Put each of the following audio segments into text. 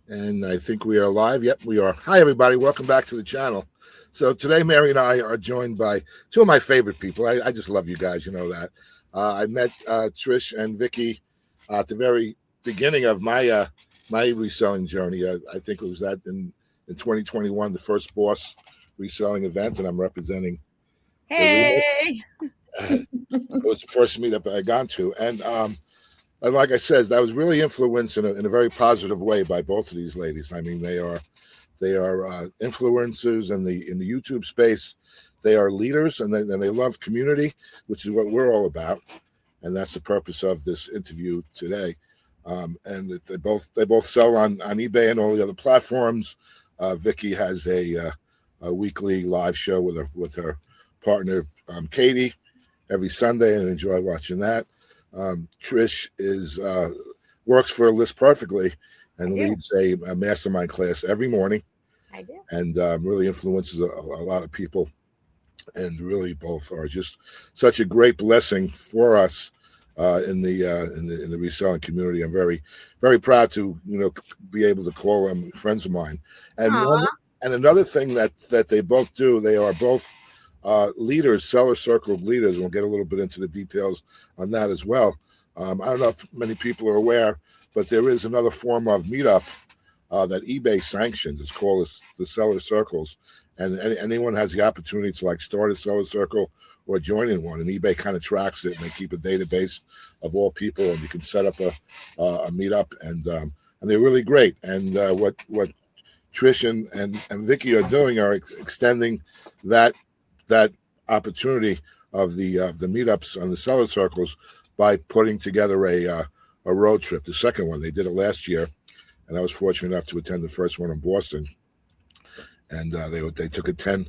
And I think we are live. Yep, we are. Hi, everybody. Welcome back to the channel. So today, Mary and I are joined by two of my favorite people. I just love you guys. You know that. I met Trish and Vikki at the very beginning of my reselling journey. I think it was that in 2021, the first Boss reselling event, and I'm representing the remix. Hey. It was the first meetup I gone to, and like I said, that was really influenced in a very positive way by both of these ladies. I mean, they are influencers in the YouTube space. They are leaders, and they love community, which is what we're all about, and that's the purpose of this interview today. And they both sell on eBay and all the other platforms. Vikki has a weekly live show with her partner Katie every Sunday, and enjoy watching that. Trish is works for List Perfectly and leads a mastermind class every morning. I do. And really influences a lot of people. And really, both are just such a great blessing for us in the reselling community. I'm very, very proud to be able to call them friends of mine. And another thing that they both do, they are both leaders, seller circle leaders, and we'll get a little bit into the details on that as well. I don't know if many people are aware, but there is another form of meetup that eBay sanctions. It's called the seller circles, and anyone has the opportunity to like start a seller circle or join in one, and eBay kind of tracks it, and they keep a database of all people, and you can set up a meetup, and they're really great. And what Trish and Vikki are doing are extending that opportunity of the meetups on the seller circles by putting together a road trip. The second one, they did it last year, and I was fortunate enough to attend the first one in Boston. And they took a 10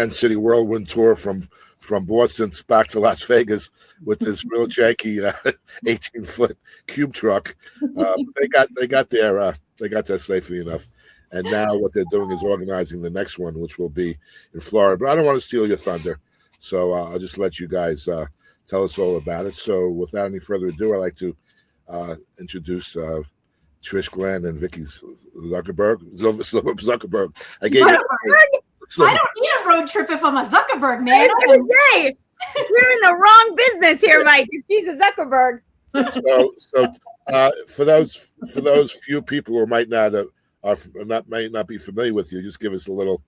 city whirlwind tour from Boston back to Las Vegas with this real janky 18-foot cube truck. They got there safely enough. And now what they're doing is organizing the next one, which will be in Florida. But I don't want to steal your thunder, so I'll just let you guys tell us all about it. So without any further ado, I'd like to introduce Trish Glenn and Vikki Zuckerberg. I gave you. I don't need a road trip if I'm a Zuckerberg, man. I was going to say, you're in the wrong business here, Mike. If she's a Zuckerberg. So for those few people who might not be familiar with you, just give us a little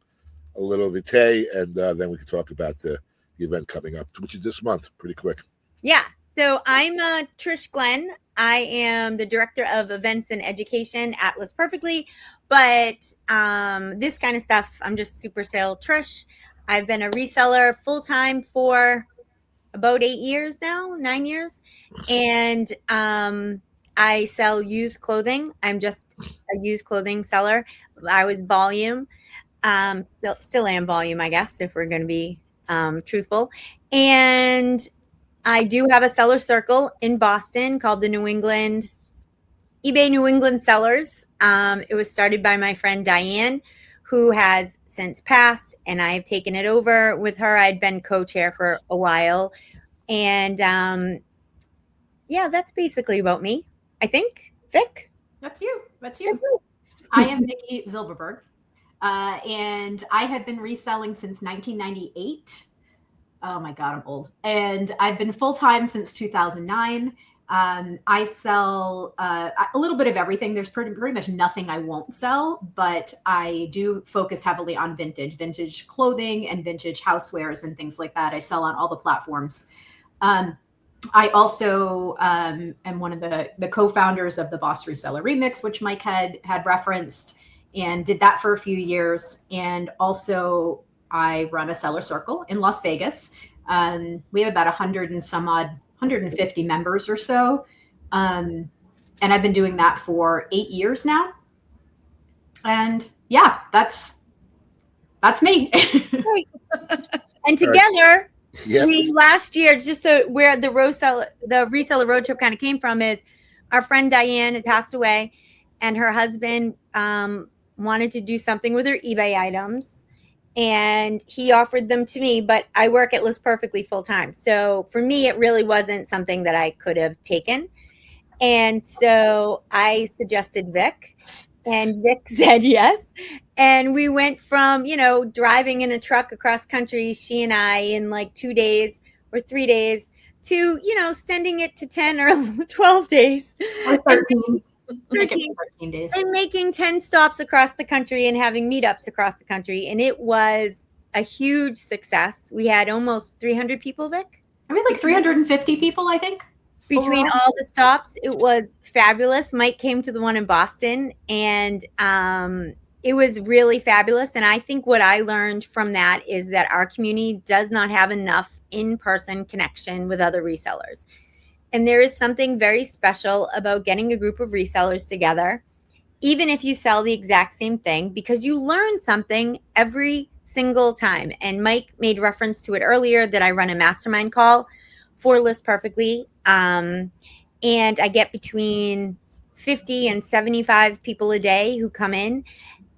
vitae, and then we can talk about the event coming up, which is this month, pretty quick. Yeah. So I'm Trish Glenn. I am the director of events and education at List Perfectly, but this kind of stuff, I'm just super sale Trish. I've been a reseller full time for about 8 years now, 9 years, and I sell used clothing. I'm just a used clothing seller. I was volume, still am volume, I guess, if we're going to be truthful. And I do have a seller circle in Boston called the eBay New England Sellers. It was started by my friend Diane, who has since passed, and I've taken it over with her. I'd been co-chair for a while. And yeah, that's basically about me, I think. Vic? That's you. I am Vikki Zilberberg, and I have been reselling since 1998. Oh my God, I'm old. And I've been full-time since 2009. I sell a little bit of everything. There's pretty much nothing I won't sell, but I do focus heavily on vintage clothing and vintage housewares and things like that. I sell on all the platforms. I also am one of the co-founders of the Boss Reseller Remix, which Mike had referenced, and did that for a few years. And also I run a seller circle in Las Vegas. We have about 100 and some odd, 150 members or so. And I've been doing that for 8 years now. And yeah, that's me. And together, Yep. we last year, just so where the reseller road trip kind of came from is our friend Diane had passed away, and her husband wanted to do something with her eBay items, and he offered them to me, but I work at List Perfectly full time. So for me, it really wasn't something that I could have taken. And so I suggested Vic, And Vic said yes. And we went from, driving in a truck across country, she and I, in like 2 days or 3 days, to, sending it to 10 or 12 days. Or 13. 13 days. And making 10 stops across the country and having meetups across the country. And it was a huge success. We had almost 300 people, Vic. I mean, like 350 people, I think. Between all the stops, it was fabulous. Mike came to the one in Boston, and it was really fabulous. And I think what I learned from that is that our community does not have enough in-person connection with other resellers. And there is something very special about getting a group of resellers together, even if you sell the exact same thing, because you learn something every single time. And Mike made reference to it earlier that I run a mastermind call for List Perfectly. And I get between 50 and 75 people a day who come in.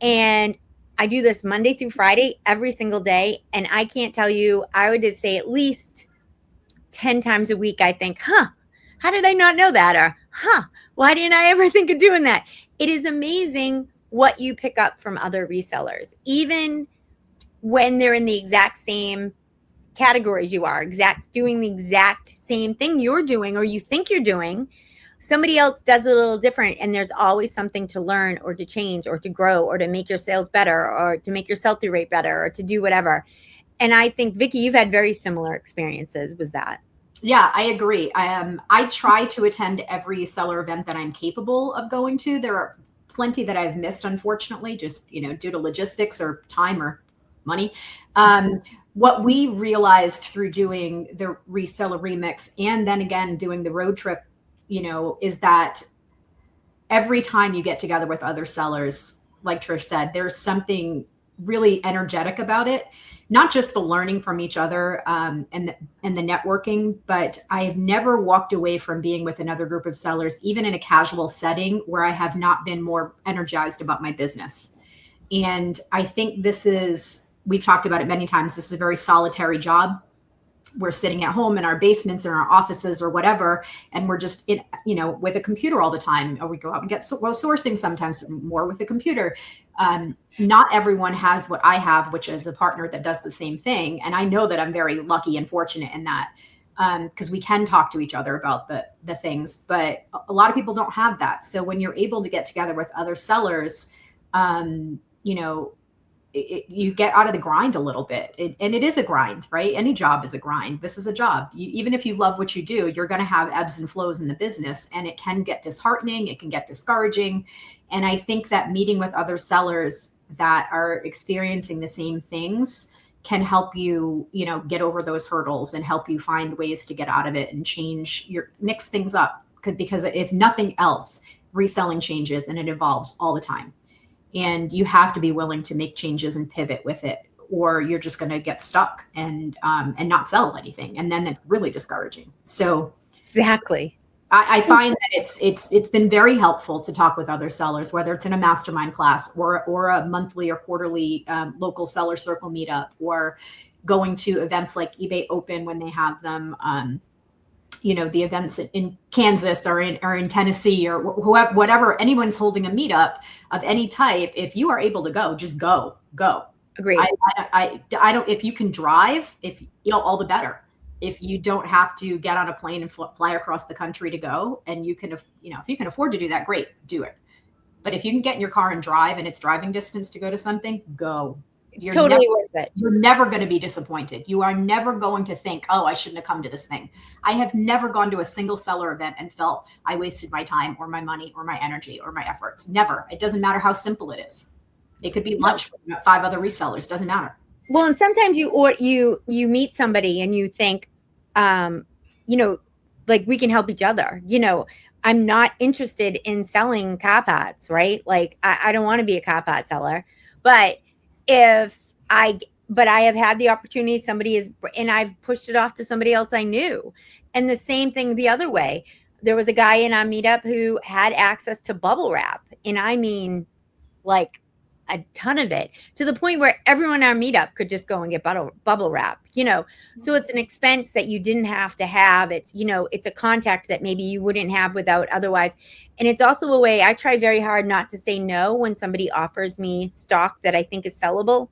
And I do this Monday through Friday, every single day. And I can't tell you, I would say at least 10 times a week, I think, how did I not know that? Or, why didn't I ever think of doing that? It is amazing what you pick up from other resellers, even when they're in the exact same categories you are, doing the exact same thing you're doing or you think you're doing. Somebody else does it a little different, and there's always something to learn or to change or to grow or to make your sales better or to make your sell-through rate better or to do whatever. And I think, Vikki, you've had very similar experiences with that. Yeah, I agree. I try to attend every seller event that I'm capable of going to. There are plenty that I've missed, unfortunately, just due to logistics or time or money. What we realized through doing the Reseller Remix and then again doing the road trip, is that every time you get together with other sellers, like Trish said, there's something really energetic about it. Not just the learning from each other and the networking, but I've never walked away from being with another group of sellers, even in a casual setting, where I have not been more energized about my business. And I think we've talked about it many times, this is a very solitary job. We're sitting at home in our basements or our offices or whatever, and we're just with a computer all the time. Or we go out and get sourcing sometimes more with a computer. Not everyone has what I have, which is a partner that does the same thing. And I know that I'm very lucky and fortunate in that, because we can talk to each other about the things, but a lot of people don't have that. So when you're able to get together with other sellers, you get out of the grind a little bit. And it is a grind, right? Any job is a grind. This is a job. Even if you love what you do, you're going to have ebbs and flows in the business, and it can get disheartening. It can get discouraging. And I think that meeting with other sellers that are experiencing the same things can help you, get over those hurdles and help you find ways to get out of it and mix things up. Because if nothing else, reselling changes and it evolves all the time. And you have to be willing to make changes and pivot with it, or you're just going to get stuck and not sell anything. And then it's really discouraging. So exactly. I find that it's been very helpful to talk with other sellers, whether it's in a mastermind class or a monthly or quarterly local seller circle meetup, or going to events like eBay Open when they have them, the events in Kansas or in Tennessee or whatever, anyone's holding a meetup of any type. If you are able to go, just go. Agreed. I don't, if you can drive, all the better. If you don't have to get on a plane and fly across the country to go, and you can, if you can afford to do that, great, do it. But if you can get in your car and drive and it's driving distance to go to something, go. It's totally worth it. You're never going to be disappointed. You are never going to think, oh, I shouldn't have come to this thing. I have never gone to a single seller event and felt I wasted my time or my money or my energy or my efforts. Never. It doesn't matter how simple it is. It could be lunch with 5 other resellers. Doesn't matter. Well, and sometimes you meet somebody and you think, like, we can help each other. I'm not interested in selling car parts, right? Like, I don't want to be a car part seller, but I have had the opportunity, and I've pushed it off to somebody else I knew. And the same thing the other way. There was a guy in our meetup who had access to bubble wrap. And I mean, like, a ton of it, to the point where everyone in our meetup could just go and get bubble wrap, so it's an expense that you didn't have to have. It's, it's a contact that maybe you wouldn't have without otherwise. And it's also a way I try very hard not to say no when somebody offers me stock that I think is sellable,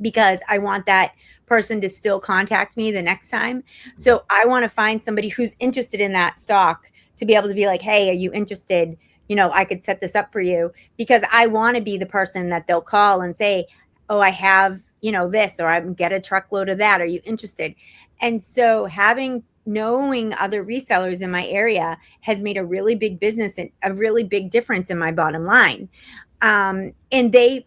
because I want that person to still contact me the next time. So I want to find somebody who's interested in that stock to be able to be like, hey, are you interested? I could set this up for you, because I want to be the person that they'll call and say, oh, I have, this, or I can get a truckload of that. Are you interested? And so knowing other resellers in my area has made a really big business and a really big difference in my bottom line. And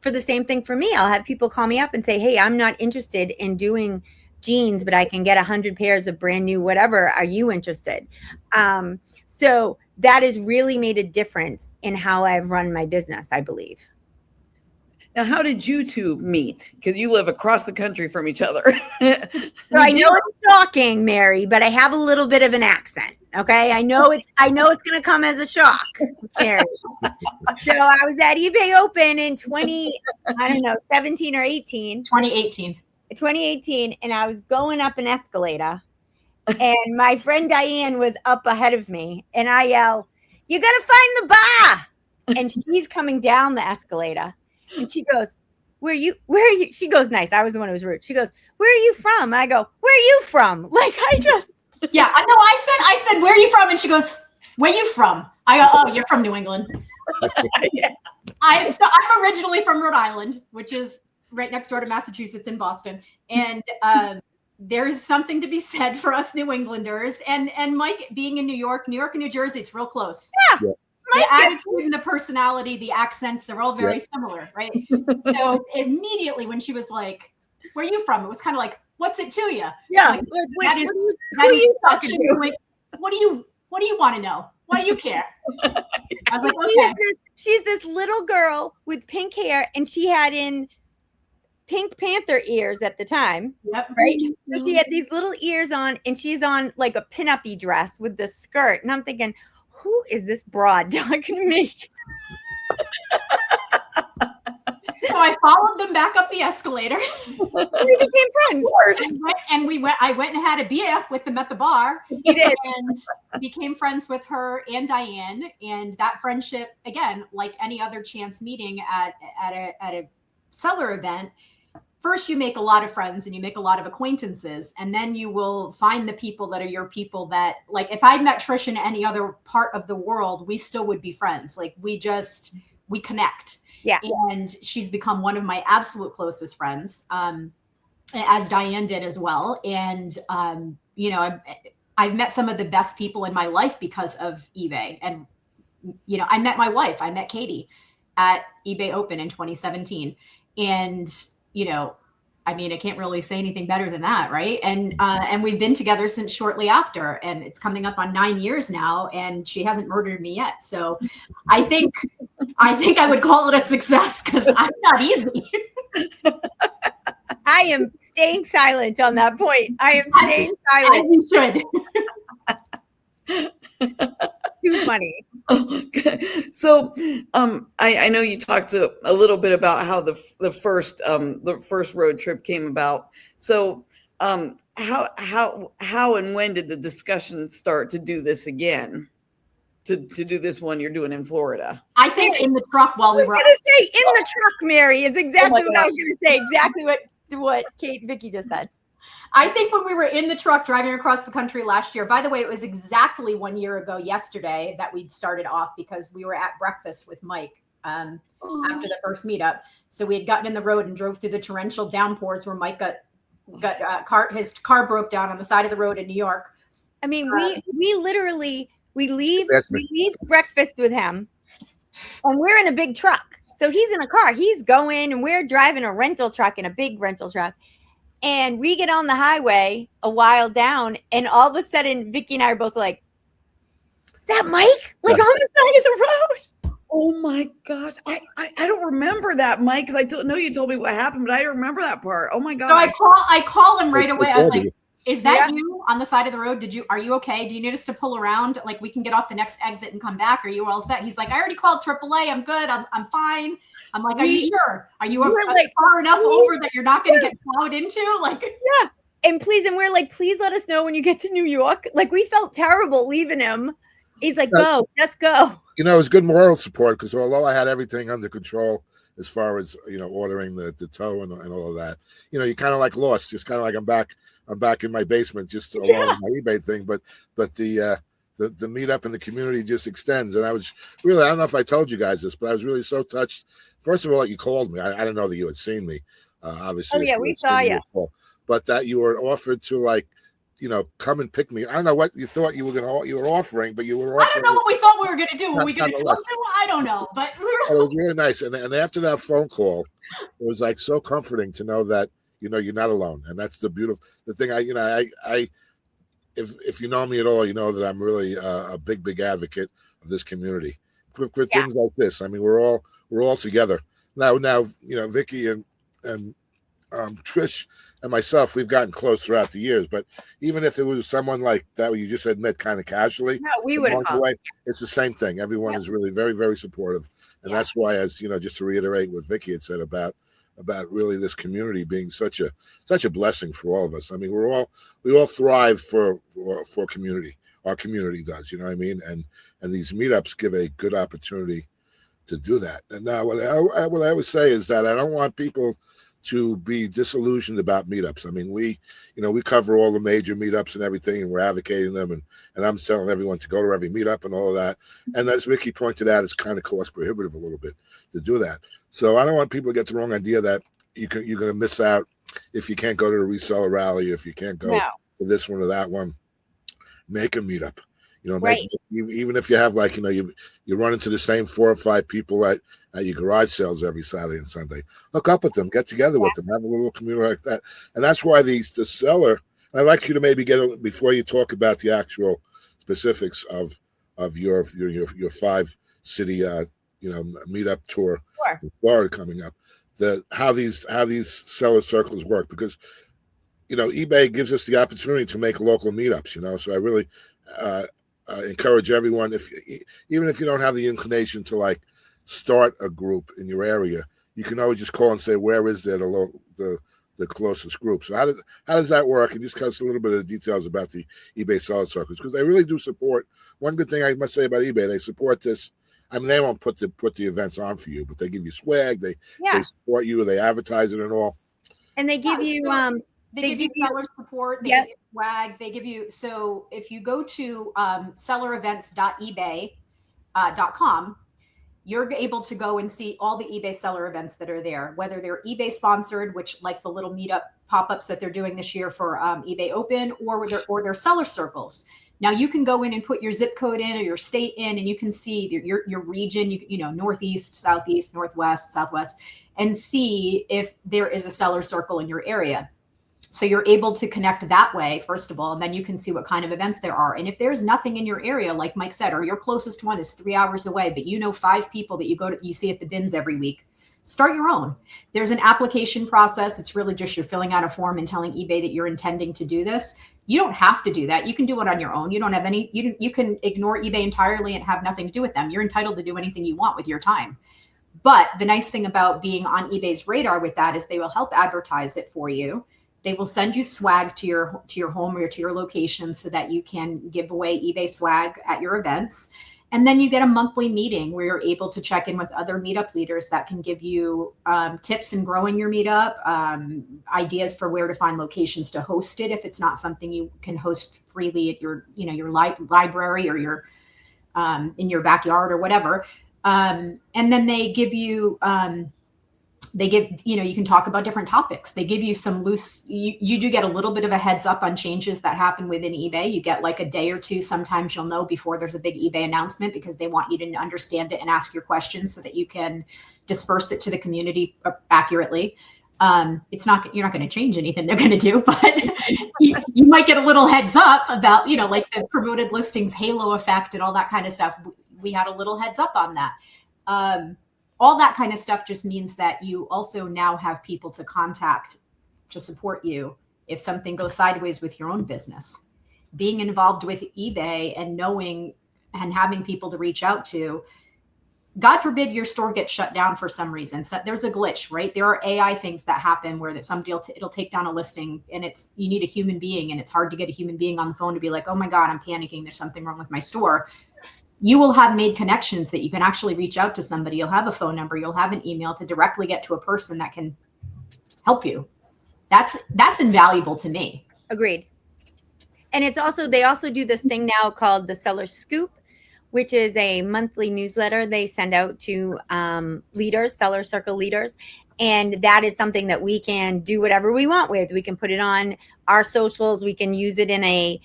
for the same thing for me, I'll have people call me up and say, hey, I'm not interested in doing jeans, but I can get 100 pairs of brand new, whatever. Are you interested? So that has really made a difference in how I've run my business, I believe. Now, how did you two meet? Because you live across the country from each other. So I know it's shocking, Mary, but I have a little bit of an accent. Okay. I know it's going to come as a shock, Mary. So I was at eBay Open in 17 or 18. 2018. And I was going up an escalator, and my friend Diane was up ahead of me, and I yell, you got to find the bar. And she's coming down the escalator, and she goes, where are you? She goes, nice. I was the one who was rude. She goes, where are you from? I go, where are you from? Like, yeah, I know. I said, where are you from? And she goes, where are you from? I go, oh, you're from New England. Yeah. I'm originally from Rhode Island, which is right next door to Massachusetts in Boston. And there's something to be said for us New Englanders. And Mike being in New York and New Jersey, it's real close. Yeah. The attitude and the personality, the accents, they're all very similar, right? So immediately when she was like, where are you from? It was kind of like, what's it to you? Yeah. Like, that is such a, like, what do you want to know? Why do you care? I was like, okay. She's this little girl with pink hair, and she had in Pink Panther ears at the time. Yep. Right. So she had these little ears on, and she's on like a pinup-y dress with the skirt. And I'm thinking, who is this broad talking to me? So I followed them back up the escalator. We became friends. I went and had a beer with them at the bar. You did. And became friends with her and Diane. And that friendship, again, like any other chance meeting at a seller event, first you make a lot of friends and you make a lot of acquaintances, and then you will find the people that are your people that, like, if I met Trish in any other part of the world, we still would be friends. Like, we connect. Yeah. And she's become one of my absolute closest friends, as Diane did as well. And, I've met some of the best people in my life because of eBay. And, I met my wife, I met Katie at eBay Open in 2017. And, I can't really say anything better than that. Right. And we've been together since shortly after, and it's coming up on 9 years now, and she hasn't murdered me yet. So I think I would call it a success, because I'm not easy. I am staying silent on that point. I am staying silent. You should. Too funny. Okay. So, I know you talked a little bit about how the first road trip came about. So, how and when did the discussion start to do this again? To do this one you're doing in Florida? I think in the truck while we were. I was going to say in the truck, Mary, is exactly what I was going to say. Exactly what Vikki just said. I think when we were in the truck driving across the country last year, by the way, it was exactly 1 year ago yesterday that we'd started off, because we were at breakfast with Mike after the first meetup. So we had gotten in the road and drove through the torrential downpours where Mike his car broke down on the side of the road in New York. I mean, we literally leave breakfast with him, and we're in a big truck. So he's in a car, he's going, and we're driving a rental truck, in a big rental truck. And we get on the highway a while down, and all of a sudden, Vikki and I are both like, is that Mike? Like, on the side of the road? Oh my gosh. I don't remember that, Mike, because I know you told me what happened, but I don't remember that part. Oh my God. So I call him right away. I was like, Is that you on the side of the road? Are you okay? Do you need us to pull around? Like we can get off the next exit and come back? Are you all set? He's like, I already called AAA. I'm good. I'm fine. I'm like, are you sure? Are you like, far enough over that you're not going to get plowed into? Like, yeah. And we're like, please let us know when you get to New York. Like we felt terrible leaving him. He's like, go, let's go. You know, it was good moral support because although I had everything under control as far as, you know, ordering the tow and all of that, you know, you kind of like lost. Just kind of like I'm back in my basement just alone with my eBay thing. But the meetup in the community just extends. And I was really, I don't know if I told you guys this, but I was really so touched. First of all, that you called me. I didn't know that you had seen me. Obviously. Oh yeah, we saw you. But that you were offered to, like, you know, come and pick me. I don't know what you thought you were offering, but you were offering. I don't know what we thought we were going to do. Were we going to tell you? I don't know, but it was really nice. And after that phone call, it was like so comforting to know that, you know, you're not alone. And that's the thing. If you know me at all, you know that I'm really a big advocate of this community for things like this. I mean, we're all together now. You know, Vikki and Trish and myself, we've gotten close throughout the years. But even if it was someone like that, you just had met kind of casually, no, we would have called. It's the same thing. Everyone is really very, very supportive, and that's why, as you know, just to reiterate what Vikki had said about really this community being such a blessing for all of us. I mean, we all thrive for community. Our community does, you know what I mean? And these meetups give a good opportunity to do that. And now what I would say is that I don't want people to be disillusioned about meetups. I mean, we cover all the major meetups and everything, and we're advocating them, and I'm telling everyone to go to every meetup and all of that. And as Vikki pointed out, it's kind of cost prohibitive a little bit to do that. So I don't want people to get the wrong idea that you're going to miss out if you can't go to the reseller rally, if you can't go to this one or that one. Make a meetup. You know, even if you have, like, you know, you run into the same 4 or 5 people at your garage sales every Saturday and Sunday. Hook up with them, get together with them, have a little community like that. And that's why the seller, I'd like you to maybe before you talk about the actual specifics of your 5-city meetup tour in Florida coming up, how these seller circles work, because, you know, eBay gives us the opportunity to make local meetups, you know. So I really encourage everyone, even if you don't have the inclination to, like, start a group in your area, you can always just call and say, where is there the closest group? So how does that work? And just give us a little bit of details about the eBay seller circles, because they really do support. One good thing I must say about eBay, they support this. I mean, they won't put the events on for you, but they give you swag. They support you. They advertise it and all. And they give you They give you seller support. They give you swag. They give you, so if you go to sellerevents.ebay.com, you're able to go and see all the eBay seller events that are there, whether they're eBay sponsored, which, like the little meetup pop-ups that they're doing this year for eBay Open, or their seller circles. Now you can go in and put your zip code in or your state in, and you can see your region, you know, Northeast, Southeast, Northwest, Southwest, and see if there is a seller circle in your area. So you're able to connect that way, first of all, and then you can see what kind of events there are. And if there's nothing in your area, like Mike said, or your closest one is 3 hours away, but you know 5 people that you see at the bins every week, start your own. There's an application process. It's really just you're filling out a form and telling eBay that you're intending to do this. You don't have to do that. You can do it on your own. You don't have any, you can ignore eBay entirely and have nothing to do with them. You're entitled to do anything you want with your time. But the nice thing about being on eBay's radar with that is they will help advertise it for you. They will send you swag to your home or to your location so that you can give away eBay swag at your events. And then you get a monthly meeting where you're able to check in with other meetup leaders that can give you tips in growing your meetup, ideas for where to find locations to host it if it's not something you can host freely at your library or your in your backyard or whatever. And then they give you you can talk about different topics. They give you some loose, you do get a little bit of a heads up on changes that happen within eBay. You get like a day or two. Sometimes you'll know before there's a big eBay announcement because they want you to understand it and ask your questions so that you can disperse it to the community accurately. You're not going to change anything they're going to do, but you might get a little heads up about, like the promoted listings, halo effect and all that kind of stuff. We had a little heads up on that. All that kind of stuff just means that you also now have people to contact to support you if something goes sideways with your own business. Being involved with eBay and knowing and having people to reach out to, God forbid your store gets shut down for some reason. So there's a glitch, right? There are AI things that happen where that somebody it'll take down a listing, and you need a human being, and it's hard to get a human being on the phone to be like, oh my God, I'm panicking. There's something wrong with my store. You will have made connections that you can actually reach out to somebody. You'll have a phone number. You'll have an email to directly get to a person that can help you. That's invaluable to me. Agreed. And they also do this thing now called the Seller Scoop, which is a monthly newsletter they send out to leaders, seller circle leaders. And that is something that we can do whatever we want with. We can put it on our socials. We can use it in a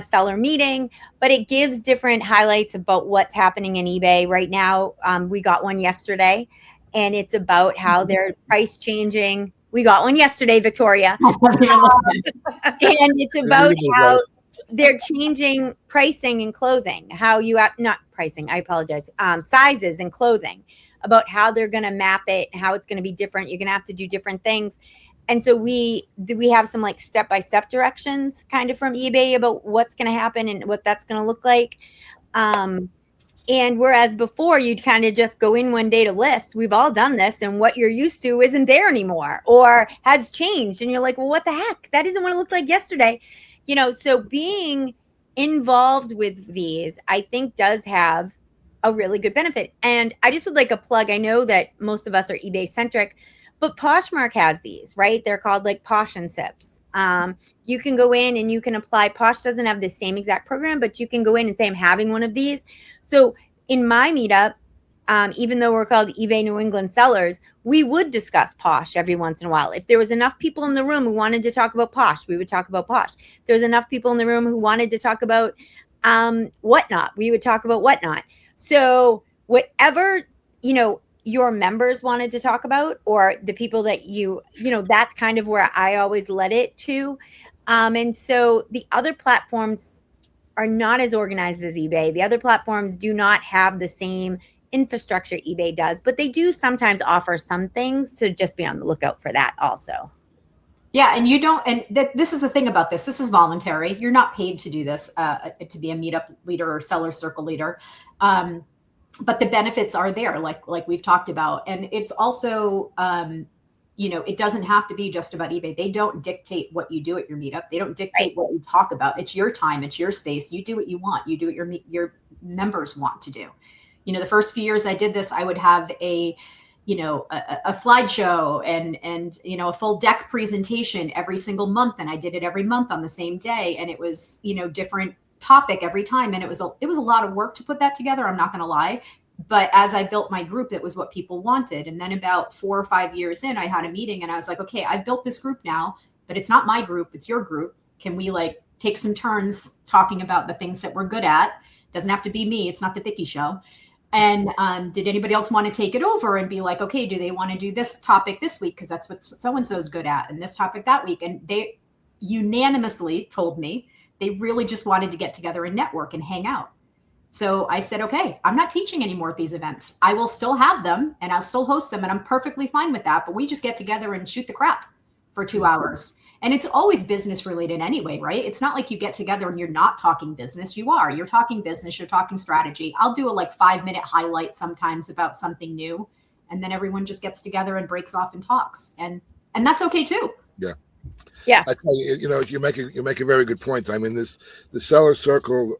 seller meeting, but it gives different highlights about what's happening in eBay right now. We got one yesterday, and it's about how they're price changing. We got one yesterday, Victoria. And it's about how they're changing pricing in clothing, how you have, not pricing, I apologize, sizes in clothing, about how they're going to map it, how it's going to be different. You're going to have to do different things. And so we have some like step-by-step directions kind of from eBay about what's going to happen and what that's going to look like. And whereas before you'd kind of just go in one day to list, we've all done this, and what you're used to isn't there anymore or has changed. And you're like, well, what the heck? That isn't what it looked like yesterday. So being involved with these, I think, does have a really good benefit. And I just would like a plug. I know that most of us are eBay centric, but Poshmark has these, right? They're called like Posh and Sips. You can go in and you can apply. Posh doesn't have the same exact program, but you can go in and say, I'm having one of these. So in my meetup, even though we're called eBay New England Sellers, we would discuss Posh every once in a while. If there was enough people in the room who wanted to talk about Posh, we would talk about Posh. If there was enough people in the room who wanted to talk about Whatnot, we would talk about Whatnot. So whatever, your members wanted to talk about, or the people that that's kind of where I always led it to. And so the other platforms are not as organized as eBay. The other platforms do not have the same infrastructure eBay does, but they do sometimes offer some things, to just be on the lookout for that also. Yeah. And this is the thing about this. This is voluntary. You're not paid to do this, to be a meetup leader or seller circle leader. But the benefits are there, like we've talked about. And it's also, it doesn't have to be just about eBay. They don't dictate what you do at your meetup. They don't dictate what you talk about. It's your time. It's your space. You do what you want. You do what your members want to do. The first few years I did this, I would have a slideshow and a full deck presentation every single month. And I did it every month on the same day. And it was, different topic every time. And it was a lot of work to put that together. I'm not going to lie. But as I built my group, it was what people wanted. And then about 4 or 5 years in, I had a meeting and I was like, okay, I've built this group now, but it's not my group. It's your group. Can we take some turns talking about the things that we're good at? Doesn't have to be me. It's not the Vikki show. And did anybody else want to take it over and be like, okay, do they want to do this topic this week? Because that's what so-and-so is good at, and this topic that week. And they unanimously told me they really just wanted to get together and network and hang out. So I said, okay, I'm not teaching anymore at these events. I will still have them and I'll still host them, and I'm perfectly fine with that. But we just get together and shoot the crap for 2 hours. And it's always business related anyway, right? It's not like you get together and you're not talking business. You're talking business, you're talking strategy. I'll do a 5-minute highlight sometimes about something new. And then everyone just gets together and breaks off and talks. And that's okay too. Yeah. Yeah. I tell you, you make a very good point. I mean, the seller circle,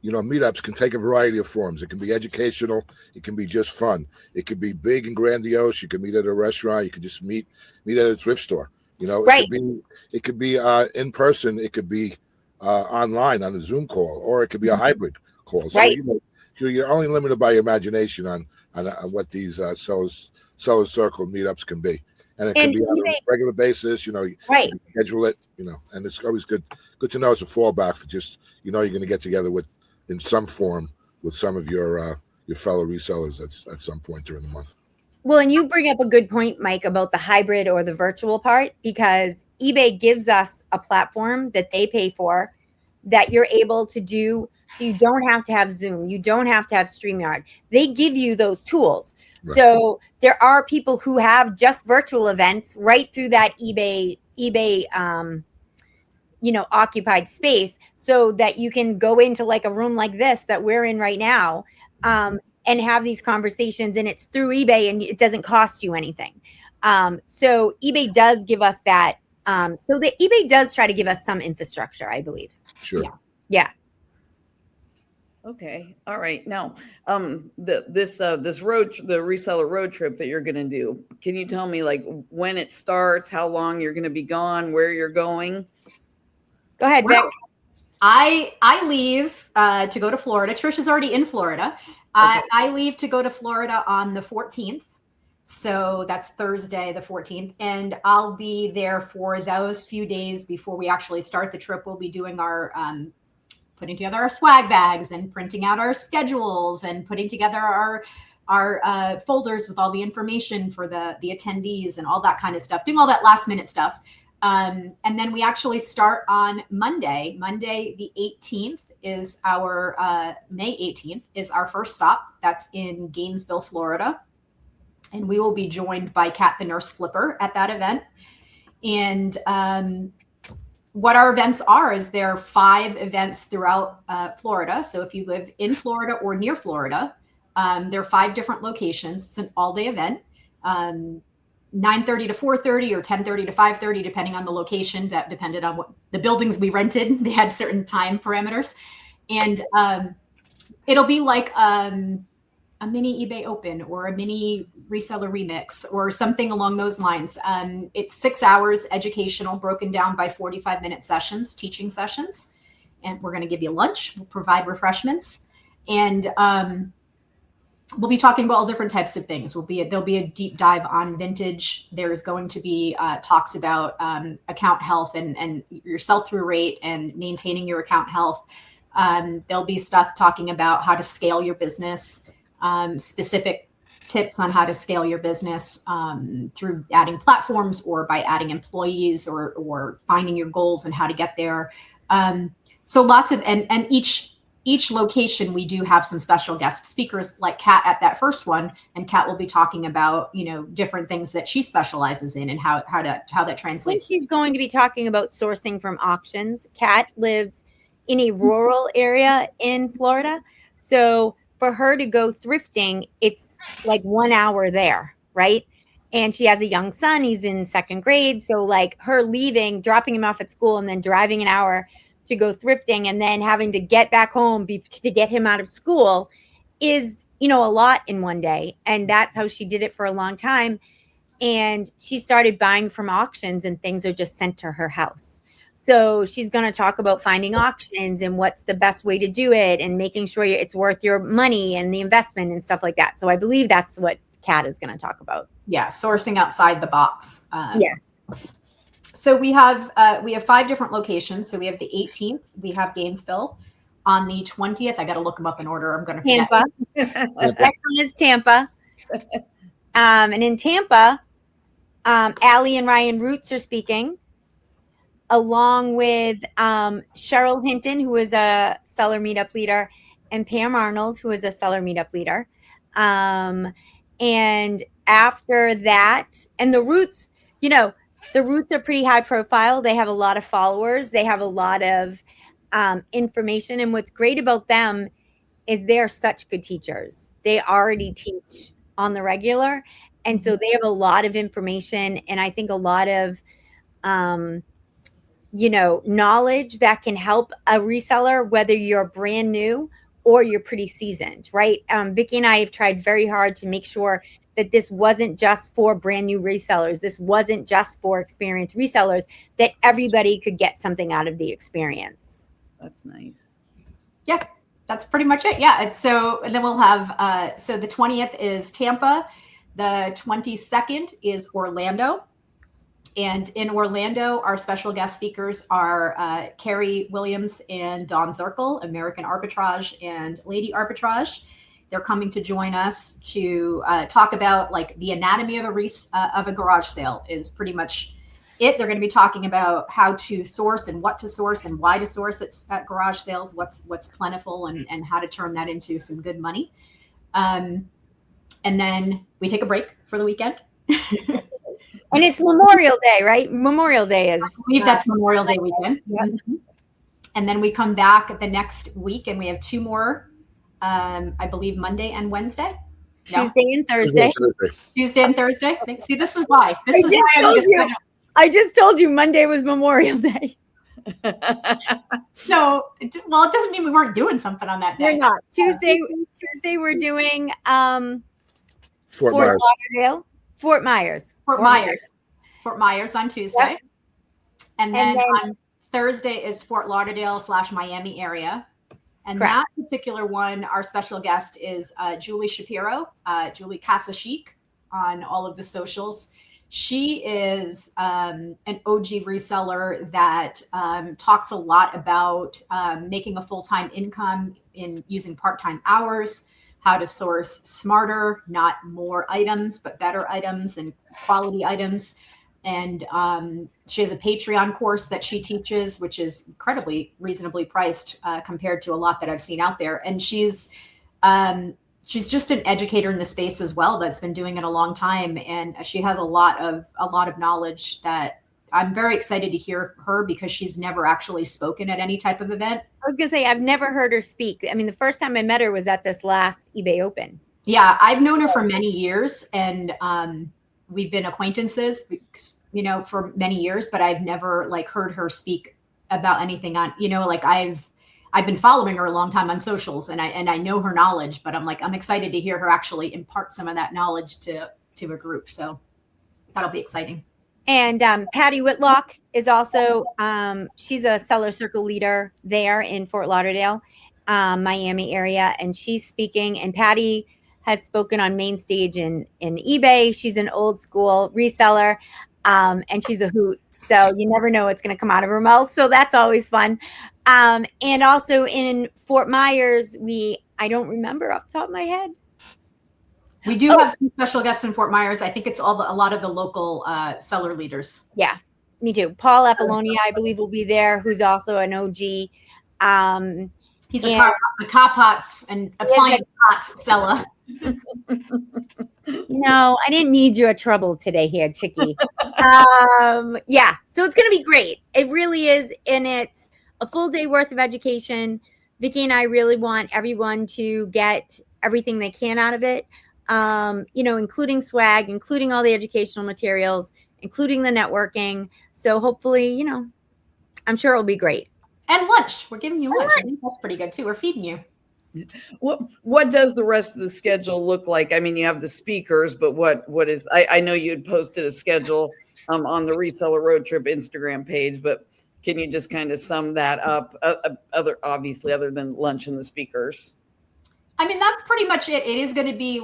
meetups can take a variety of forms. It can be educational. It can be just fun. It could be big and grandiose. You can meet at a restaurant. You could just meet at a thrift store. Right. It could be in person. It could be online on a Zoom call, or it could be a hybrid call. So, right. You're only limited by your imagination on what these seller circle meetups can be. And it can be on a regular basis, right. You schedule it, and it's always good to know it's a fallback for just, you're going to get together in some form with some of your fellow resellers at some point during the month. Well, and you bring up a good point, Mike, about the hybrid or the virtual part, because eBay gives us a platform that they pay for that you're able to do. So you don't have to have Zoom. You don't have to have StreamYard. They give you those tools. Right. So there are people who have just virtual events right through that eBay, occupied space, so that you can go into like a room like this that we're in right now, and have these conversations, and it's through eBay and it doesn't cost you anything. So eBay does give us that. So the eBay does try to give us some infrastructure, I believe. Sure. Yeah. Okay. All right. Now, this the reseller road trip that you're going to do, can you tell me like when it starts, how long you're going to be gone, where you're going? Go ahead, Vic. I leave to go to Florida. Trish is already in Florida. Okay. I leave to go to Florida on the 14th. So that's Thursday, the 14th. And I'll be there for those few days before we actually start the trip. We'll be doing our putting together our swag bags and printing out our schedules and putting together our folders with all the information for the attendees and all that kind of stuff, doing all that last minute stuff. And then we actually start on Monday. Monday, the 18th is our, May 18th is our first stop. That's in Gainesville, Florida. And we will be joined by Kat, the nurse flipper, at that event. And what our events are is there are 5 events throughout Florida. So if you live in Florida or near Florida, there are 5 different locations. It's an all-day event, 9:30 to 4:30 or 10:30 to 5:30, depending on the location. That depended on what the buildings we rented. They had certain time parameters. And it'll be like a mini eBay Open or a mini reseller remix or something along those lines. It's 6 hours educational, broken down by 45-minute sessions, teaching sessions. And we're going to give you lunch. We'll provide refreshments. And we'll be talking about all different types of things. There'll be a deep dive on vintage. There's going to be talks about account health and your sell-through rate and maintaining your account health. There'll be stuff talking about how to scale your business, specific tips on how to scale your business through adding platforms or by adding employees or finding your goals and how to get there. So lots of, and each location, we do have some special guest speakers like Kat at that first one. And Kat will be talking about, different things that she specializes in and how that translates. She's going to be talking about sourcing from auctions. Kat lives in a rural area in Florida. So for her to go thrifting, it's like 1 hour there, right? And she has a young son. He's in 2nd grade. So like her leaving, dropping him off at school and then driving an hour to go thrifting and then having to get back home to get him out of school is, a lot in one day. And that's how she did it for a long time. And she started buying from auctions and things are just sent to her house. So she's going to talk about finding auctions and what's the best way to do it and making sure it's worth your money and the investment and stuff like that. So I believe that's what Kat is going to talk about. Yeah, sourcing outside the box. Yes. So we have 5 different locations. So we have the 18th, we have Gainesville. On the 20th, I got to look them up in order. I'm going to Tampa. Next one is Tampa. And in Tampa, Allie and Ryan Roots are speaking, along with Cheryl Hinton, who is a seller meetup leader, and Pam Arnold, who is a seller meetup leader. And after that, and the Roots, the Roots are pretty high profile. They have a lot of followers. They have a lot of information. And what's great about them is they're such good teachers. They already teach on the regular. And so they have a lot of information and I think a lot of, knowledge that can help a reseller, whether you're brand new or you're pretty seasoned, right? Vikki and I have tried very hard to make sure that this wasn't just for brand new resellers. This wasn't just for experienced resellers, that everybody could get something out of the experience. That's nice. Yeah, that's pretty much it. Yeah. And then we'll have, so the 20th is Tampa. The 22nd is Orlando. And in Orlando, our special guest speakers are Carrie Williams and Dawn Zirkle, American Arbitrage and Lady Arbitrage. They're coming to join us to talk about like the anatomy of a garage sale is pretty much They're going to be talking about how to source and what to source and why to source at garage sales, what's plentiful and how to turn that into some good money. And then we take a break for the weekend. And it's Memorial Day, right? Memorial Day is. I believe that's Memorial Day weekend. Yep. Mm-hmm. And then we come back the next week and we have 2 more, I believe Monday and Wednesday. Tuesday and Thursday. Tuesday and Thursday. See, this is why. I just told you Monday was Memorial Day. So, well, it doesn't mean we weren't doing something on that day. We're not. Tuesday we're doing Fort Myers. Lauderdale. Fort Myers on Tuesday. Yep. And then on Thursday is Fort Lauderdale / Miami area. And correct. That particular one, our special guest is Julie Shapiro, Julie Casa Chic on all of the socials. She is an OG reseller that talks a lot about making a full-time income in using part-time hours, how to source smarter, not more items, but better items and quality items. And she has a Patreon course that she teaches, which is incredibly reasonably priced compared to a lot that I've seen out there. And she's just an educator in the space as well that's been doing it a long time. And she has a lot of knowledge that I'm very excited to hear her because she's never actually spoken at any type of event. I was going to say, I've never heard her speak. I mean, the first time I met her was at this last eBay Open. Yeah, I've known her for many years and we've been acquaintances, for many years, but I've never heard her speak about anything on, I've been following her a long time on socials and I know her knowledge, but I'm excited to hear her actually impart some of that knowledge to a group. So that'll be exciting. And Patty Whitlock is also, she's a seller circle leader there in Fort Lauderdale, Miami area. And she's speaking, and Patty has spoken on main stage in eBay. She's an old school reseller, and she's a hoot. So you never know what's going to come out of her mouth. So that's always fun. And also in Fort Myers, I don't remember off the top of my head. We do have some special guests in Fort Myers. I think it's a lot of the local seller leaders. Yeah, me too. Paul Apollonia, I believe, will be there, who's also an OG. He's a car pots and appliance pots seller. No, I didn't need your trouble today here, Chickie. Yeah, so it's going to be great. It really is, and it's a full day worth of education. Vikki and I really want everyone to get everything they can out of it, including swag, including all the educational materials, including the networking. So hopefully, I'm sure it'll be great. And lunch. We're giving you lunch. I think that's pretty good too. We're feeding you. What does the rest of the schedule look like? I mean, you have the speakers, but what is, I know you had posted a schedule on the Reseller Road Trip Instagram page, but can you just kind of sum that up other than lunch and the speakers? I mean, that's pretty much it. It is going to be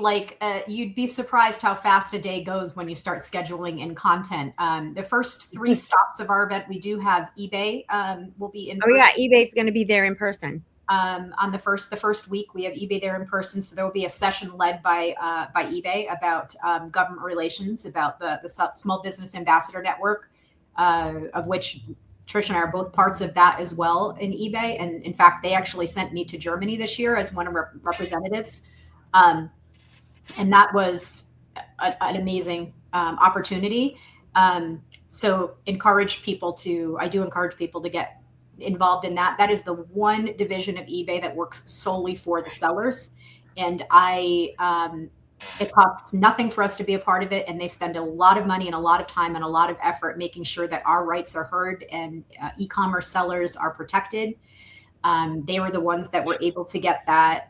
you'd be surprised how fast a day goes when you start scheduling and content. The first 3 stops of our event, we do have eBay will be in person. Oh yeah, eBay's going to be there in person. On the first week, we have eBay there in person. So there will be a session led by eBay about government relations, about the Small Business Ambassador Network, of which Trish and I are both parts of that as well in eBay. And in fact, they actually sent me to Germany this year as one of our representatives. And that was an amazing opportunity. So I do encourage people to get involved in that. That is the one division of eBay that works solely for the sellers. And it costs nothing for us to be a part of it. And they spend a lot of money and a lot of time and a lot of effort making sure that our rights are heard and e-commerce sellers are protected. They were the ones that were able to get that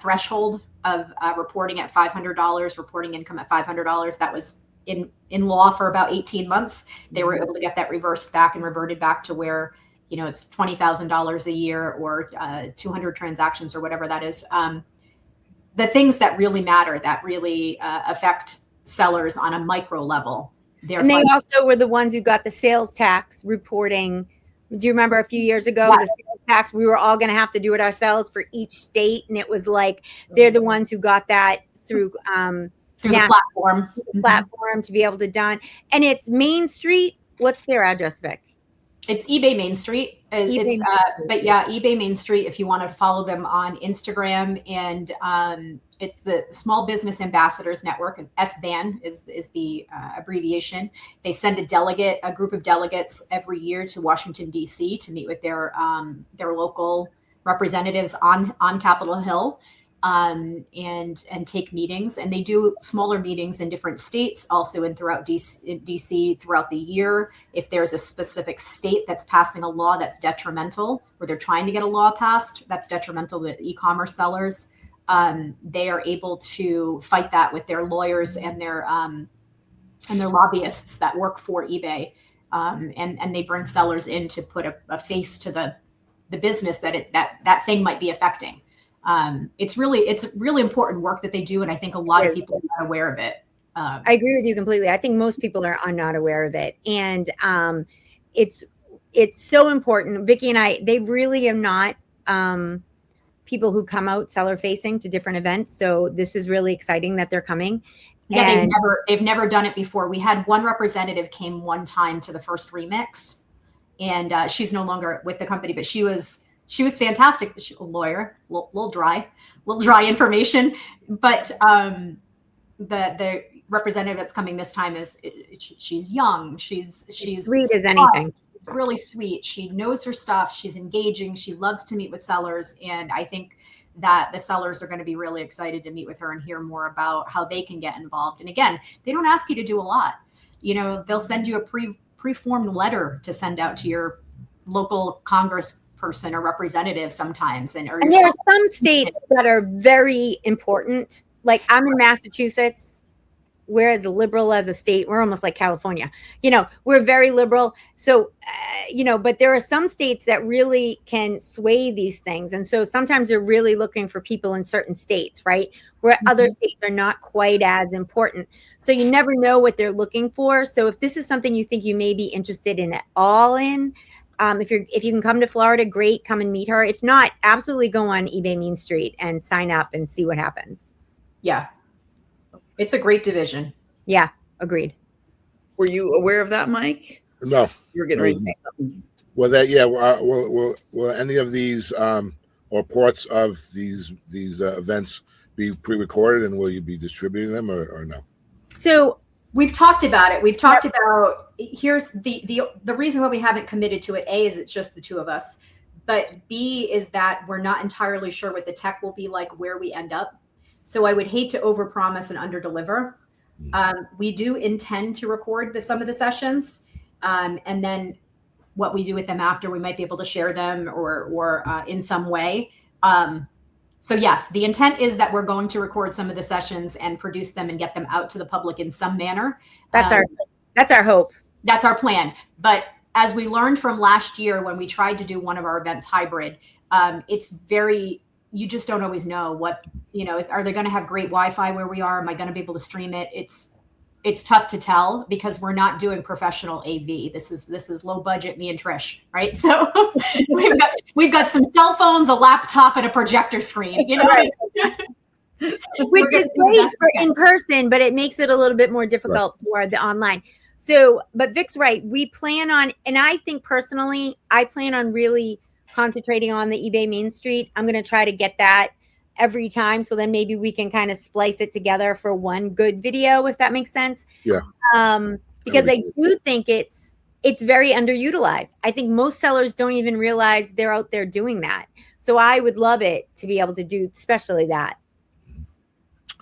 threshold of reporting at $500, reporting income at $500. That was in law for about 18 months. They were able to get that reversed back and reverted back to where, it's $20,000 a year or 200 transactions or whatever that is. The things that really matter, that really affect sellers on a micro level. And they also were the ones who got the sales tax reporting. Do you remember a few years ago, the sales tax, we were all going to have to do it ourselves for each state. And it was they're the ones who got that through through the platform. Platform to be able to done. And it's Main Street. What's their address, Vic? It's eBay Main Street. But yeah, eBay Main Street, if you want to follow them on Instagram. And it's the Small Business Ambassadors Network. SBAN is the abbreviation. They send a group of delegates every year to Washington, D.C. to meet with their local representatives on Capitol Hill. And take meetings, and they do smaller meetings in different states, also in throughout DC throughout the year. If there's a specific state that's passing a law that's detrimental, or they're trying to get a law passed that's detrimental to e-commerce sellers, they are able to fight that with their lawyers and their lobbyists that work for eBay, and they bring sellers in to put a face to the business that thing might be affecting. It's really important work that they do, and I think a lot of people are not aware of it. I agree with you completely. I think most people are not aware of it, and it's so important. Vikki and I, they really are not people who come out seller facing to different events. So this is really exciting that they're coming. Yeah, they've never done it before. We had one representative came one time to the first remix, and she's no longer with the company, but she was fantastic. She's a lawyer, little dry information, but the representative that's coming this time she's young. She's sweet as anything. She's really sweet. She knows her stuff. She's engaging. She loves to meet with sellers, and I think that the sellers are going to be really excited to meet with her and hear more about how they can get involved. And again, they don't ask you to do a lot. They'll send you a pre-formed letter to send out to your local Congress person or representative sometimes. And there are some states that are very important. Like I'm in Massachusetts. We're as liberal as a state. We're almost like California. We're very liberal. So, but there are some states that really can sway these things. And so sometimes they're really looking for people in certain states, right? Where other states are not quite as important. So you never know what they're looking for. So if this is something you think you may be interested in at all in, if you can come to Florida, great, come and meet her. If not, absolutely go on eBay Main Street and sign up and see what happens. Yeah. It's a great division. Yeah, agreed. Were you aware of that, Mike? No. You're getting ready to say something. Well, will any of these or parts of these events be pre-recorded, and will you be distributing them or no? So we've talked about it. We've talked about, here's the reason why we haven't committed to it. A, is it's just the two of us, but B, is that we're not entirely sure what the tech will be like where we end up. So I would hate to overpromise and underdeliver. We do intend to record some of the sessions, and then what we do with them after, we might be able to share them or in some way. So yes, the intent is that we're going to record some of the sessions and produce them and get them out to the public in some manner. That's our hope. That's our plan. But as we learned from last year when we tried to do one of our events hybrid, you just don't always know what, are they going to have great Wi-Fi where we are? Am I going to be able to stream it? It's tough to tell because we're not doing professional AV. This is low budget, me and Trish, right? So we've got some cell phones, a laptop, and a projector screen, Right. Which is great for in person, but it makes it a little bit more difficult for the online. So, but Vic's right. We plan on, and I think personally, I plan on really concentrating on the eBay Main Street. I'm going to try to get that every time. So then maybe we can kind of splice it together for one good video, if that makes sense. Yeah. Because I do think it's very underutilized. I think most sellers don't even realize they're out there doing that. So I would love it to be able to do especially that.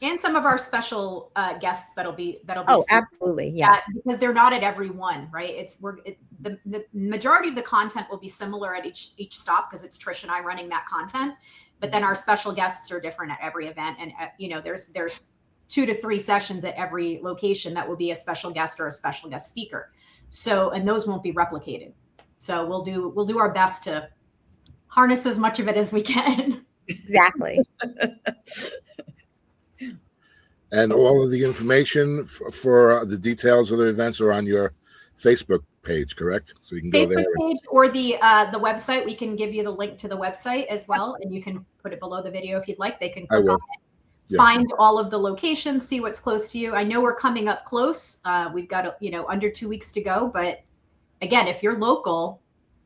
And some of our special guests that'll be. Oh, absolutely, yeah. Because they're not at every one, right? The majority of the content will be similar at each stop because it's Trish and I running that content. But then our special guests are different at every event, and there's 2 to 3 sessions at every location that will be a special guest or a special guest speaker. So, and those won't be replicated. So we'll do our best to harness as much of it as we can. Exactly. And all of the information for the details of the events are on your Facebook page, correct? So you can go there. Facebook page or the website. We can give you the link to the website as well, and you can put it below the video if you'd like. They can click on it, find all of the locations, see what's close to you. I know we're coming up close. We've got, under 2 weeks to go. But again, if you're local,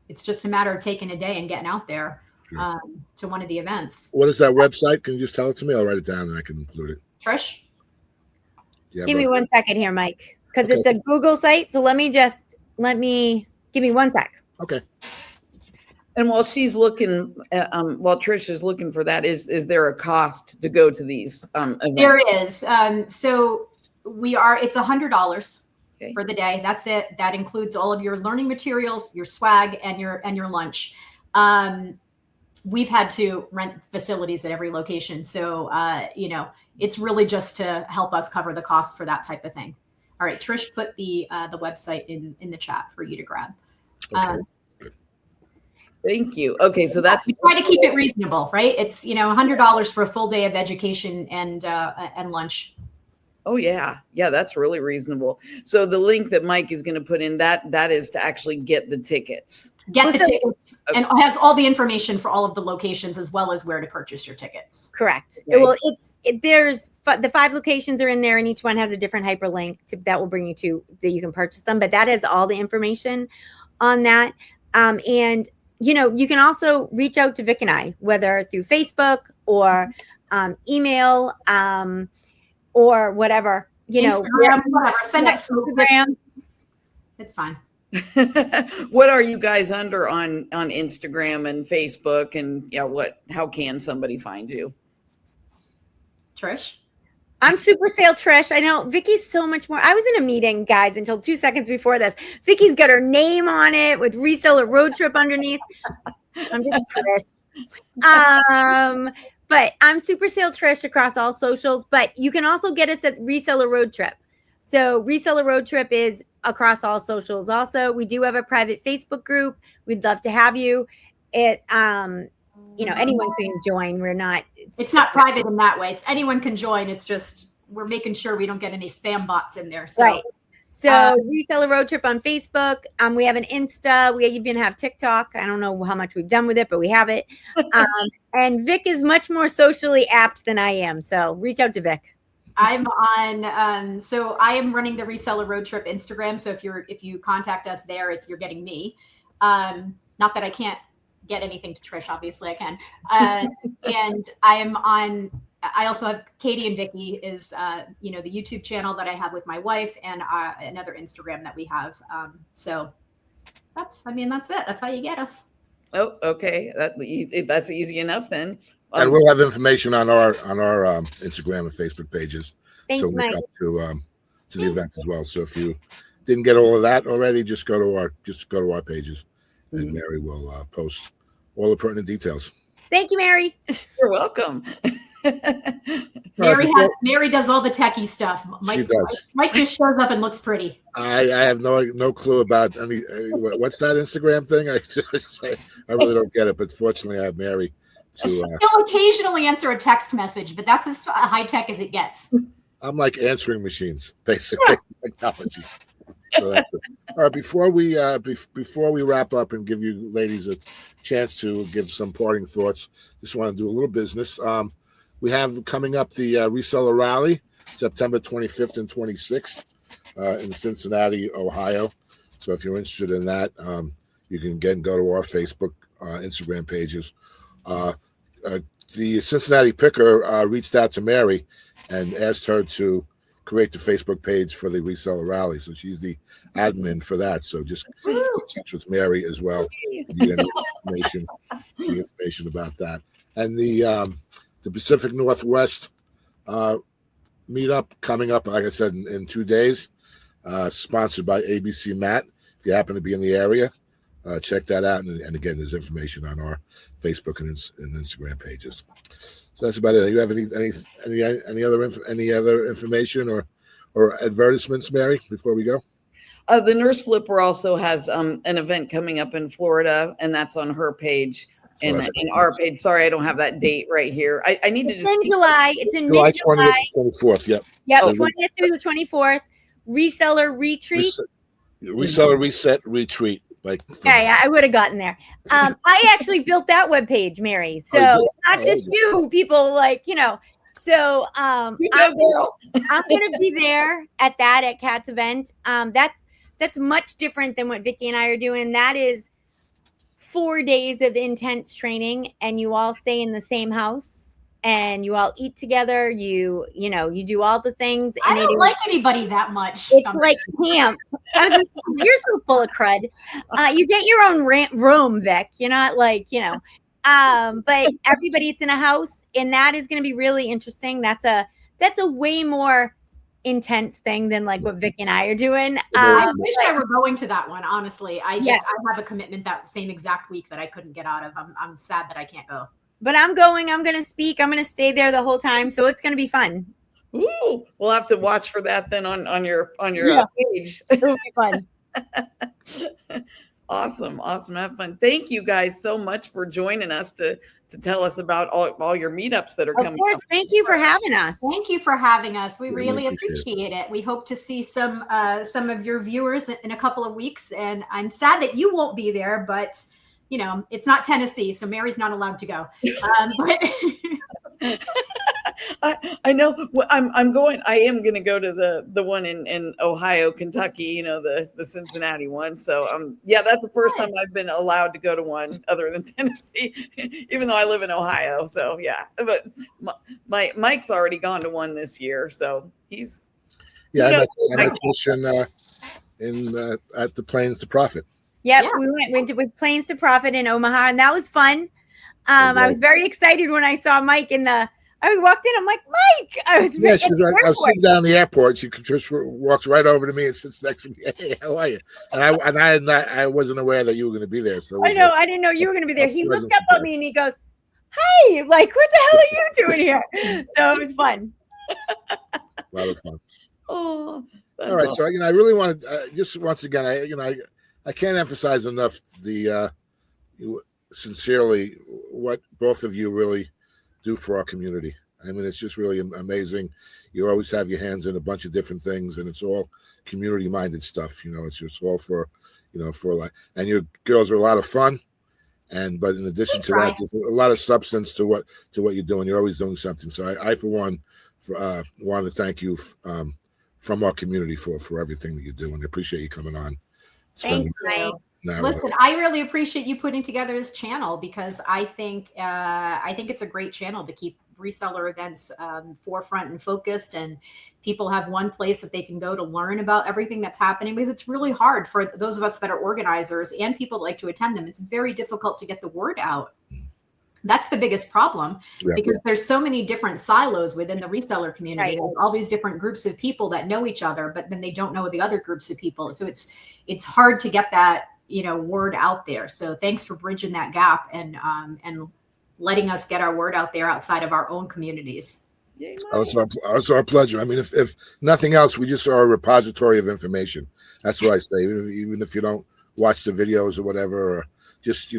it's just a matter of taking a day and getting out there to one of the events. What is that website? Can you just tell it to me? I'll write it down and I can include it. Trish? Give me 1 second here, Mike, because it's a Google site. So give me 1 sec. Okay. And while she's looking, while Trish is looking for that, is there a cost to go to these events? There is. So it's $100 for the day. That's it. That includes all of your learning materials, your swag, and your lunch. We've had to rent facilities at every location. So, it's really just to help us cover the cost for that type of thing. All right. Trish put the website in the chat for you to grab. Okay. Thank you. Okay. So we try to keep it reasonable, right? It's, $100 for a full day of education and lunch. Oh yeah. Yeah. That's really reasonable. So the link that Mike is going to put in that is to actually get the tickets. Get the tickets and has all the information for all of the locations as well as where to purchase your tickets. Correct. Okay. Well, there's the 5 locations are in there, and each one has a different hyperlink that will bring you to that you can purchase them. But that has all the information on that. And you can also reach out to Vic and I, whether through Facebook or email or whatever. Instagram, whatever. Send up Instagram. It's fine. What are you guys under on Instagram and Facebook, and how can somebody find you? Trish? I'm Super Sale Trish. I know Vicki's so much more. I was in a meeting, guys, until 2 seconds before this. Vicki's got her name on it with Reseller Road Trip underneath. I'm just Trish. But I'm Super Sale Trish across all socials, but you can also get us at Reseller Road Trip. So Reseller Road Trip is across all socials. Also, we do have a private Facebook group. We'd love to have you. Anyone can join. It's not private in that way. It's anyone can join. It's just, we're making sure we don't get any spam bots in there. So, right. So Reseller Road Trip on Facebook. We have an Insta. We even have TikTok. I don't know how much we've done with it, but we have it. And Vic is much more socially apt than I am. So reach out to Vic. I'm on, so I am running the Reseller Road Trip Instagram. So if you contact us there, you're getting me. Not that I can't get anything to Trish, obviously I can. And I also have Katie and Vikki is, the YouTube channel that I have with my wife, and another Instagram that we have. So that's it. That's how you get us. Oh, okay. That's easy enough then. And we'll have information on our Instagram and Facebook pages. Thanks, Mike. To the event as well. So if you didn't get all of that already, just go to our pages, and Mary will post all the pertinent details. Thank you, Mary. You're welcome. Mary does all the techie stuff. She does. Mike just shows up and looks pretty. I have no clue about any. What's that Instagram thing? I really don't get it. But fortunately, I have Mary. He'll occasionally answer a text message, but that's as high tech as it gets. I'm like answering machines, basically technology. So that's it. All right, before we wrap up and give you ladies a chance to give some parting thoughts, just want to do a little business. We have coming up the Reseller Rally, September 25th and 26th in Cincinnati, Ohio. So if you're interested in that, you can again go to our Facebook, Instagram pages. The Cincinnati Picker reached out to Mary and asked her to create the Facebook page for the Reseller Rally. So she's the admin for that. So just get in touch with Mary as well. Get any information about that. And the Pacific Northwest meetup coming up, like I said, in 2 days, sponsored by ABC Matt. If you happen to be in the area, check that out. And again, there's information on our Facebook and Instagram pages. So that's about it. You have any other information or advertisements, Mary, before we go? The Nurse Flipper also has an event coming up in Florida, and that's on her page and in our page. Sorry, I don't have that date right here. I need to just. It's in July. It's in July mid-July. 20th, 24th. Yep. Yep. 20th through the 24th. Reseller Retreat. Reseller Reset Retreat. Okay, I would have gotten there. I actually built that webpage, Mary. So not just you, people So You go, girl. I'm going to be there at Kat's event. That's much different than what Vikki and I are doing. That is 4 days of intense training, and you all stay in the same house, and you all eat together. You do all the things. I And don't like anybody that much. it's like camp. I was gonna say, you're so full of crud. You get your own room, Vic. You're not like, but everybody's in a house, and that is going to be really interesting. That's a way more intense thing than like what Vic and I are doing. I wish I were going to that one. Honestly, I have a commitment that same exact week that I couldn't get out of. I'm sad that I can't go. But I'm going. I'm going to speak. I'm going to stay there the whole time, so it's going to be fun. Ooh, we'll have to watch for that then on your page. It'll be fun. Awesome. Have fun. Thank you guys so much for joining us to tell us about all your meetups that are coming. Of course. Up. Thank you for having us. Thank you for having us. We really appreciate it. We hope to see some of your viewers in a couple of weeks. And I'm sad that you won't be there, but it's not Tennessee, so Mary's not allowed to go. I know. I'm going. I am going to go to the one in Ohio, Kentucky. The Cincinnati one. So that's the first time I've been allowed to go to one other than Tennessee, even though I live in Ohio. So yeah, but Mike's already gone to one this year, so he's. Yeah, I met Trish at the Plains to Profit. Yep, yeah. We went with Plains to Profit in Omaha, and that was fun. I was very excited when I saw Mike I walked in. I'm like, Mike. I was sitting down in the airport. She just walks right over to me and sits next to me. Hey, how are you? And I wasn't aware that you were going to be there. So I didn't know you were going to be there. He looked up at me and he goes, "Hey, like, what the hell are you doing here?" So it was fun. A lot of fun. Oh, all right. Awesome. So I really want to just once again, I can't emphasize enough sincerely what both of you really do for our community. I mean, it's just really amazing. You always have your hands in a bunch of different things, and it's all community-minded stuff. It's just all for like. And your girls are a lot of fun, but in addition to that, there's a lot of substance to what you're doing. You're always doing something. So I for one, want to thank you from our community for everything that you do, and I appreciate you coming on. Thanks, Mike. Listen, I really appreciate you putting together this channel because I think it's a great channel to keep reseller events forefront and focused, and people have one place that they can go to learn about everything that's happening, because it's really hard for those of us that are organizers and people that like to attend them. It's very difficult to get the word out. That's the biggest problem, because there's so many different silos within the reseller community. Right. There's all these different groups of people that know each other, but then they don't know the other groups of people. So it's hard to get that word out there. So thanks for bridging that gap and letting us get our word out there outside of our own communities. It's our pleasure. I mean, if nothing else, we just are a repository of information. That's what I say. Even if you don't watch the videos or whatever, or just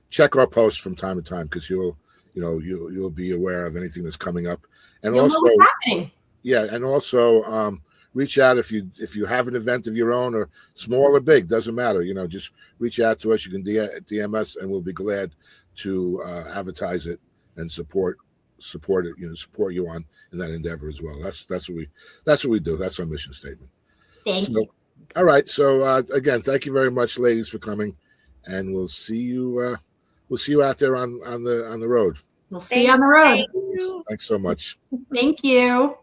check our posts from time to time, because you'll be aware of anything that's coming up. And you'll also, know what's happening. Yeah, and also reach out if you have an event of your own, or small or big, doesn't matter. Just reach out to us. You can DM us, and we'll be glad to advertise it and support it. Support you on in that endeavor as well. That's what we do. That's our mission statement. Thank you. All right. So again, thank you very much, ladies, for coming, and we'll see you. We'll see you out there on the road. We'll see you on the road. Thanks so much. Thank you.